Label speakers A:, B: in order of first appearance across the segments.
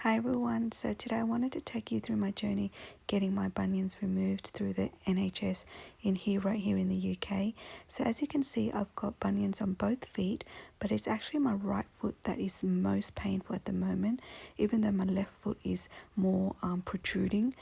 A: Hi everyone, so today I wanted to take you through my journey getting my bunions removed through the NHS right here in the UK. So as you can see, I've got bunions on both feet, but it's actually my right foot that is most painful at the moment, even though my left foot is more protruding.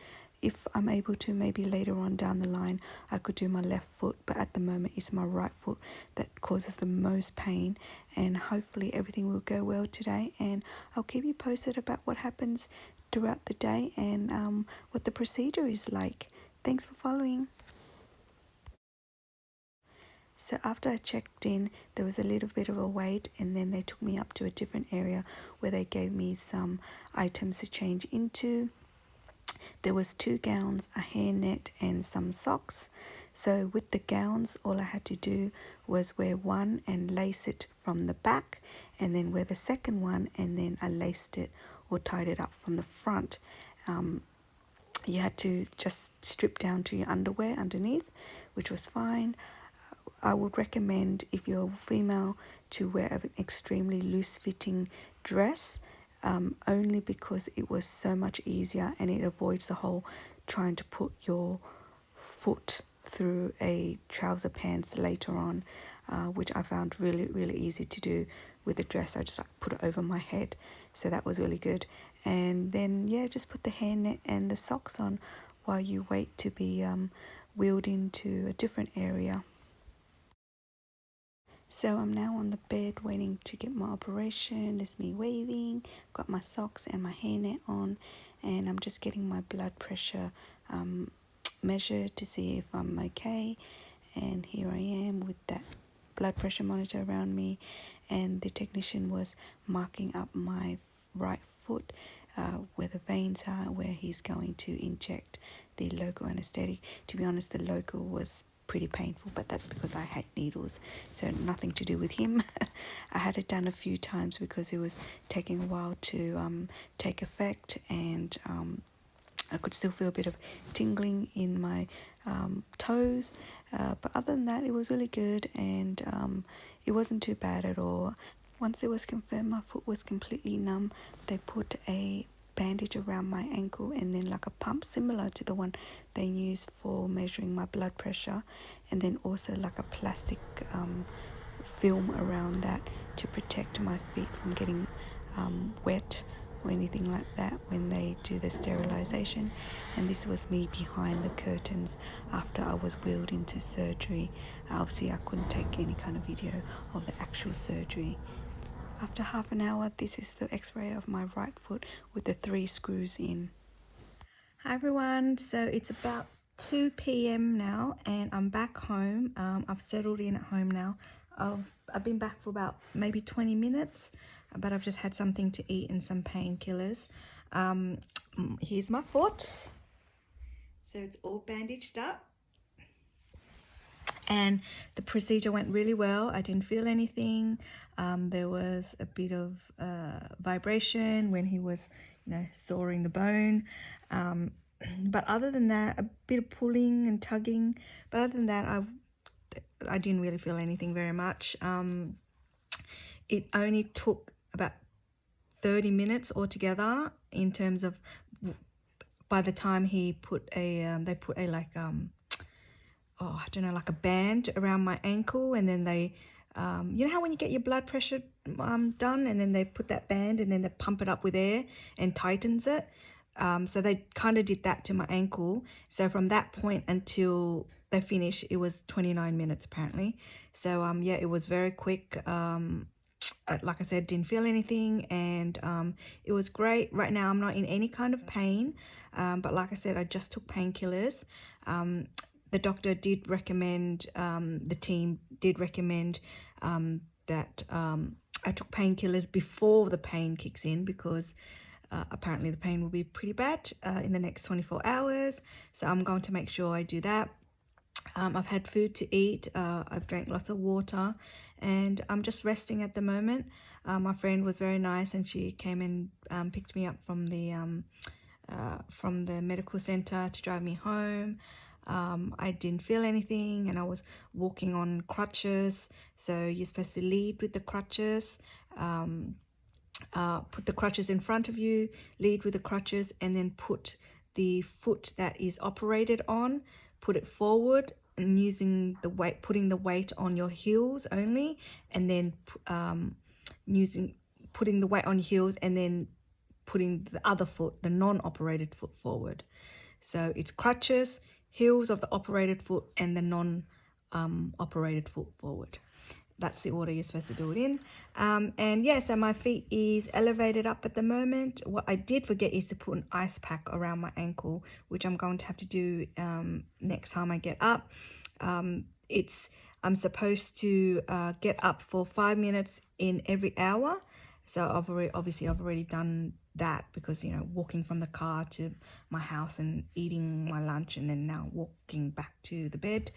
A: If I'm able to, maybe later on down the line, I could do my left foot, but at the moment it's my right foot that causes the most pain, and hopefully everything will go well today, and I'll keep you posted about what happens throughout the day and what the procedure is like. Thanks for following. So after I checked in, there was a little bit of a wait, and then they took me up to a different area where they gave me some items to change into. There was 2 gowns, a hairnet and some socks. So with the gowns, all I had to do was wear one and lace it from the back, and then wear the second one, and then I laced it or tied it up from the front. You had to just strip down to your underwear underneath, which was fine. I would recommend, if you're female, to wear an extremely loose fitting dress, only because it was so much easier and it avoids the whole trying to put your foot through a trouser pants later on, which I found really easy to do with the dress. I just put it over my head, so that was really good. And then just put the hairnet and the socks on while you wait to be wheeled into a different area. So I'm now on the bed waiting to get my operation. There's me waving, got my socks and my hairnet on, and I'm just getting my blood pressure measured to see if I'm okay. And here I am with that blood pressure monitor around me, and the technician was marking up my right foot where the veins are, where he's going to inject the local anesthetic. To be honest, the local was pretty painful, but that's because I hate needles, so nothing to do with him. I had it done a few times because it was taking a while to take effect, and I could still feel a bit of tingling in my toes, but other than that, it was really good, and it wasn't too bad at all. Once it was confirmed my foot was completely numb, they put a bandage around my ankle and then like a pump similar to the one they use for measuring my blood pressure, and then also like a plastic film around that to protect my feet from getting wet or anything like that when they do the sterilization. And this was me behind the curtains after I was wheeled into surgery. Obviously I couldn't take any kind of video of the actual surgery. After half an hour, this is the x-ray of my right foot with the 3 screws in. Hi everyone, so it's about 2 p.m. now and I'm back home. I've settled in at home now. I've been back for about maybe 20 minutes, but I've just had something to eat and some painkillers. Here's my foot. So it's all bandaged up. And the procedure went really well. I didn't feel anything. There was a bit of vibration when he was, sawing the bone. But other than that, a bit of pulling and tugging. But other than that, I didn't really feel anything very much. It only took about 30 minutes altogether in terms of by the time he put they put a like like a band around my ankle, and then they you know how when you get your blood pressure done and then they put that band and then they pump it up with air and tightens it, so they kind of did that to my ankle. So from that point until they finished, it was 29 minutes apparently. So it was very quick. Like I said, didn't feel anything, and it was great. Right now I'm not in any kind of pain, but like I said, I just took painkillers. The doctor did recommend, the team did recommend that I took painkillers before the pain kicks in, because apparently the pain will be pretty bad in the next 24 hours. So I'm going to make sure I do that. I've had food to eat. I've drank lots of water, and I'm just resting at the moment. My friend was very nice, and she came and picked me up from the medical center to drive me home. I didn't feel anything, and I was walking on crutches, so you're supposed to lead with the crutches. put the crutches in front of you, lead with the crutches, and then put the foot that is operated on, put it forward, and using the weight, putting the weight on your heels only, and then putting the weight on your heels, and then putting the other foot, the non-operated foot, forward. So it's crutches, heels of the operated foot, and the non-operated foot forward. That's the order you're supposed to do it in. And yeah, so my feet is elevated up at the moment. What I did forget is to put an ice pack around my ankle, which I'm going to have to do next time I get up. I'm supposed to get up for 5 minutes in every hour. So I've already done that, because, you know, walking from the car to my house and eating my lunch and then now walking back to the bed.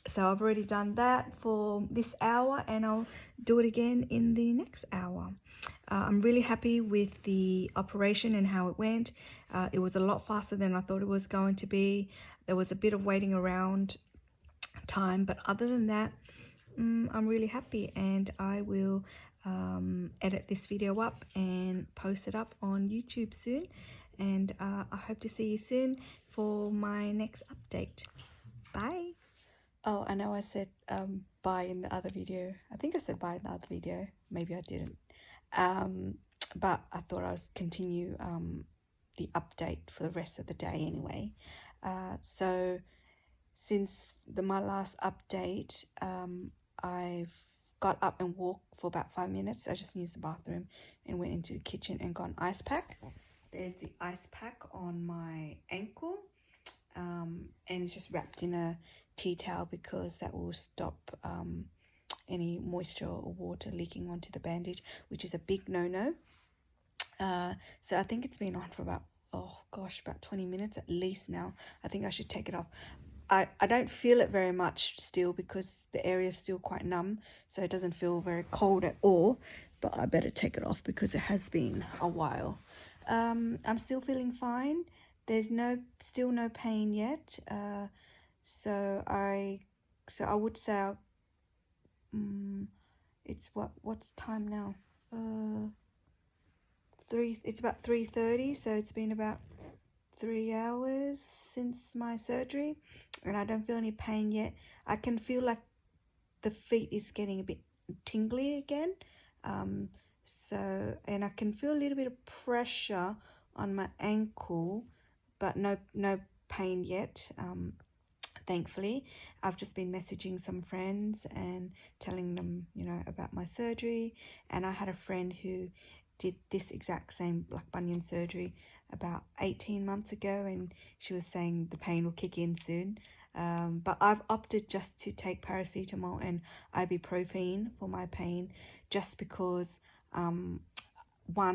A: So I've already done that for this hour, and I'll do it again in the next hour. I'm really happy with the operation and how it went. It was a lot faster than I thought it was going to be. There was a bit of waiting around time, but other than that, I'm really happy, and I will edit this video up and post it up on YouTube soon. And I hope to see you soon for my next update. Bye. Oh, I know I said bye in the other video. I think I said bye in the other video. Maybe I didn't. But I thought I would continue the update for the rest of the day anyway. So since my last update, I've got up and walked for about 5 minutes. I just used the bathroom and went into the kitchen and got an ice pack. There's the ice pack on my ankle. And it's just wrapped in a tea towel, because that will stop any moisture or water leaking onto the bandage, which is a big no-no. So I think it's been on for about 20 minutes at least now. I think I should take it off. I don't feel it very much still, because the area is still quite numb, so it doesn't feel very cold at all, but I better take it off because it has been a while. I'm still feeling fine. There's still no pain yet. So I would say it's what's time now? It's about 3:30, so it's been about 3 hours since my surgery, and I don't feel any pain yet. I can feel like the feet is getting a bit tingly again. And I can feel a little bit of pressure on my ankle, but no pain yet. Thankfully, I've just been messaging some friends and telling them, you know, about my surgery. And I had a friend who did this exact same like bunion surgery about 18 months ago, and she was saying the pain will kick in soon. But I've opted just to take paracetamol and ibuprofen for my pain, just because one,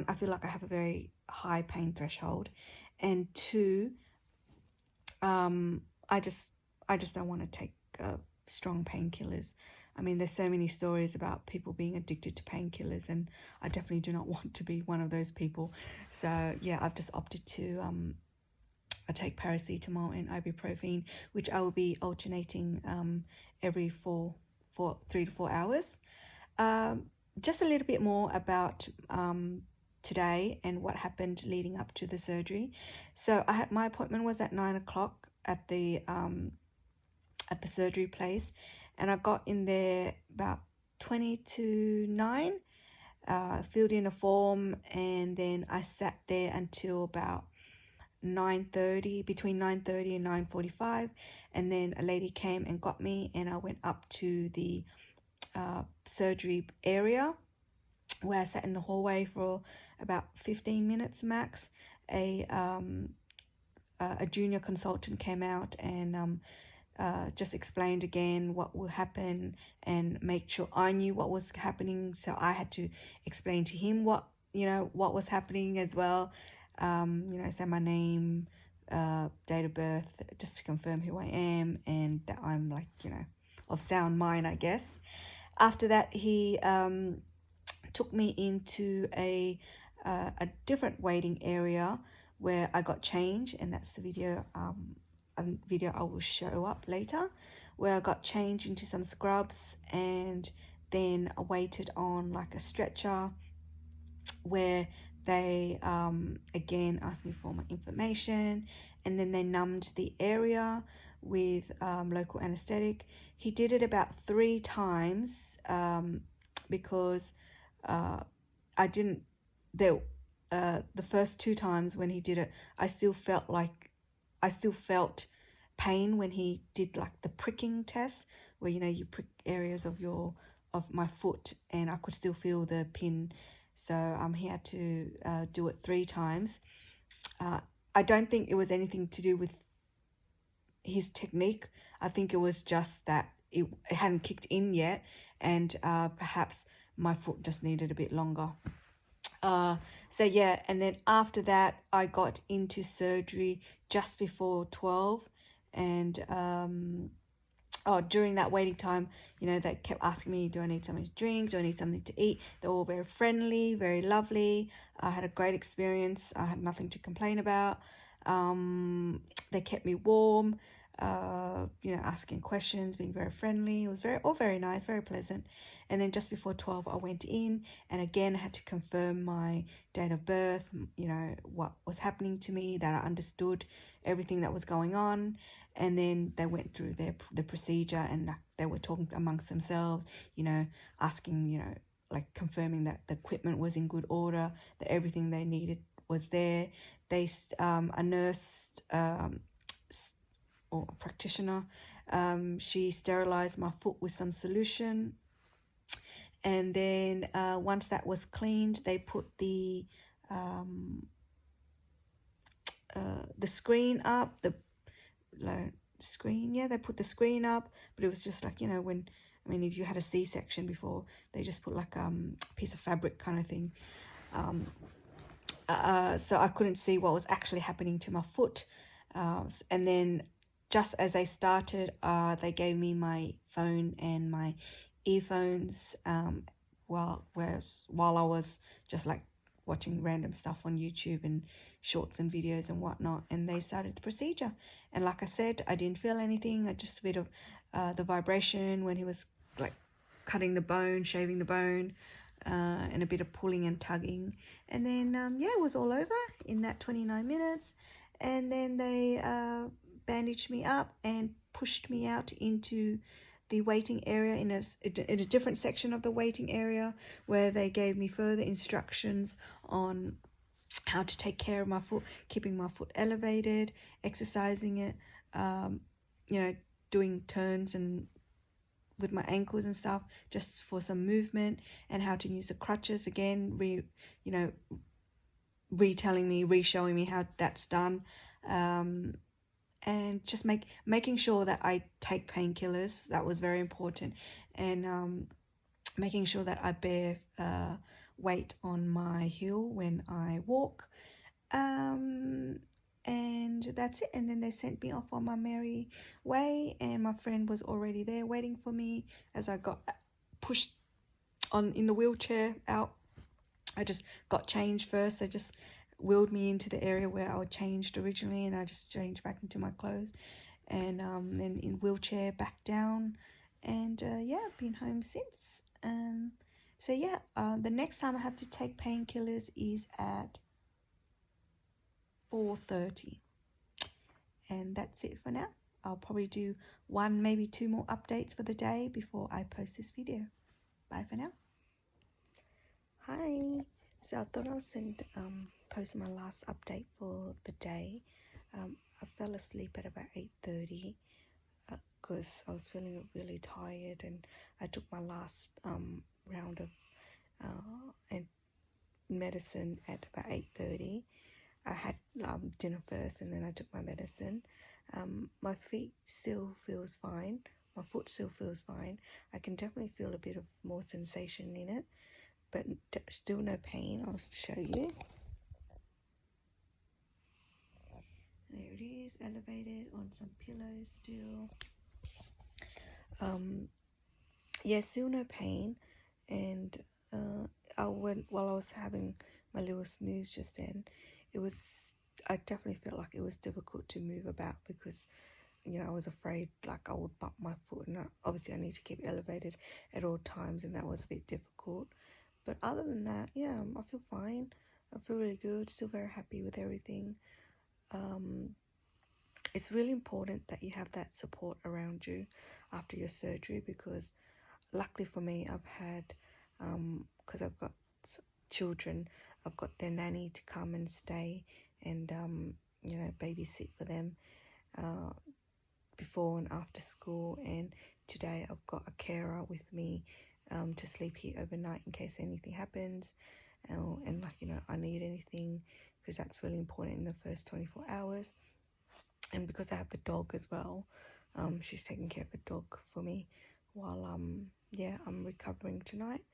A: I feel like I have a very high pain threshold, and two, I just don't want to take strong painkillers. I mean, there's so many stories about people being addicted to painkillers, and I definitely do not want to be one of those people. So yeah, I've just opted to I take paracetamol and ibuprofen, which I will be alternating every 3 to 4 hours. Just a little bit more about today and what happened leading up to the surgery. So my appointment was at 9 o'clock at the surgery place, and I got in there about 20 to 9, filled in a form, and then I sat there until about 9:30, between 9:30 and 9:45, and then a lady came and got me, and I went up to the surgery area, where I sat in the hallway for about 15 minutes max. A junior consultant came out and just explained again what will happen and make sure I knew what was happening. So I had to explain to him what was happening as well. Say my name, date of birth, just to confirm who I am and that I'm of sound mind, I guess. After that, he took me into a different waiting area where I got changed, and that's the video I will show up later, where I got changed into some scrubs and then I waited on like a stretcher where they again asked me for my information, and then they numbed the area with local anesthetic. He did it about 3 times because I didn't there the first 2 times when he did it, I still felt pain when he did like the pricking test, where you prick areas of my foot, and I could still feel the pin. So he had to do it 3 times. I don't think it was anything to do with his technique. I think it was just that it hadn't kicked in yet, and perhaps my foot just needed a bit longer. So yeah, and then after that I got into surgery just before 12, and during that waiting time, they kept asking me, do I need something to drink? Do I need something to eat? They're all very friendly, very lovely. I had a great experience. I had nothing to complain about. They kept me warm, asking questions, being very friendly. It was all very nice, very pleasant. And then just before 12, I went in, and again, I had to confirm my date of birth, what was happening to me, that I understood everything that was going on. And then they went through the procedure, and they were talking amongst themselves, asking, like confirming that the equipment was in good order, that everything they needed was there. A nurse or a practitioner, she sterilized my foot with some solution, and then once that was cleaned, they put the screen up, they put the screen up, but it was just like, if you had a C-section before, they just put like a piece of fabric kind of thing. So I couldn't see what was actually happening to my foot. And then just as they started, they gave me my phone and my earphones while I was just like watching random stuff on YouTube and shorts and videos and whatnot, and they started the procedure. And like I said, I didn't feel anything. Just a bit of the vibration when he was like cutting the bone, shaving the bone, and a bit of pulling and tugging. And then it was all over in that 29 minutes. And then they bandaged me up and pushed me out into the waiting area in a different section of the waiting area, where they gave me further instructions on how to take care of my foot, keeping my foot elevated, exercising it, doing turns and with my ankles and stuff, just for some movement, and how to use the crutches again, reshowing me how that's done, and just making sure that I take painkillers. That was very important, and making sure that I bear weight on my heel when I walk, and that's it. And then they sent me off on my merry way, and my friend was already there waiting for me as I got pushed on in the wheelchair out. I just got changed first. They just wheeled me into the area where I was changed originally, and I just changed back into my clothes, and then in wheelchair back down, and I've been home since. The next time I have to take painkillers is at 4:30, and that's it for now. I'll probably do 1, maybe 2 more updates for the day before I post this video. Bye for now. Hi. So I thought I'll post my last update for the day. I fell asleep at about 8:30 because I was feeling really tired, and I took my last round of medicine at about 8:30. I had dinner first, and then I took my medicine. My feet still feels fine. My foot still feels fine. I can definitely feel a bit of more sensation in it, but still no pain. I'll show you. There it is, elevated on some pillows still. Still no pain. And while I was having my little snooze just then, I definitely felt like it was difficult to move about, because I was afraid like I would bump my foot, and obviously I need to keep elevated at all times, and that was a bit difficult. But other than that, yeah, I feel fine. I feel really good. Still very happy with everything. It's really important that you have that support around you after your surgery, because luckily for me, I've had, because I've got children, I've got their nanny to come and stay and, babysit for them before and after school. And today I've got a carer with me to sleep here overnight in case anything happens. And I need anything, because that's really important in the first 24 hours. And because I have the dog as well, she's taking care of the dog for me while I'm recovering tonight.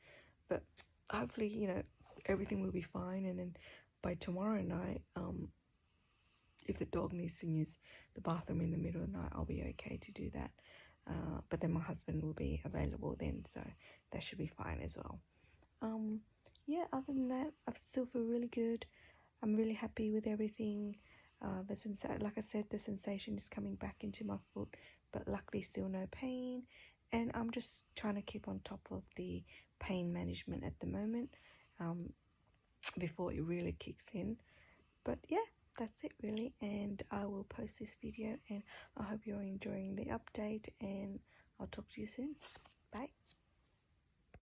A: But hopefully, everything will be fine. And then by tomorrow night, if the dog needs to use the bathroom in the middle of the night, I'll be okay to do that. But then my husband will be available then, so that should be fine as well. Other than that, I still feel really good. I'm really happy with everything. Like I said, the sensation is coming back into my foot, but luckily still no pain. And I'm just trying to keep on top of the pain management at the moment, before it really kicks in. But yeah, that's it really, and I will post this video, and I hope you're enjoying the update, and I'll talk to you soon. Bye.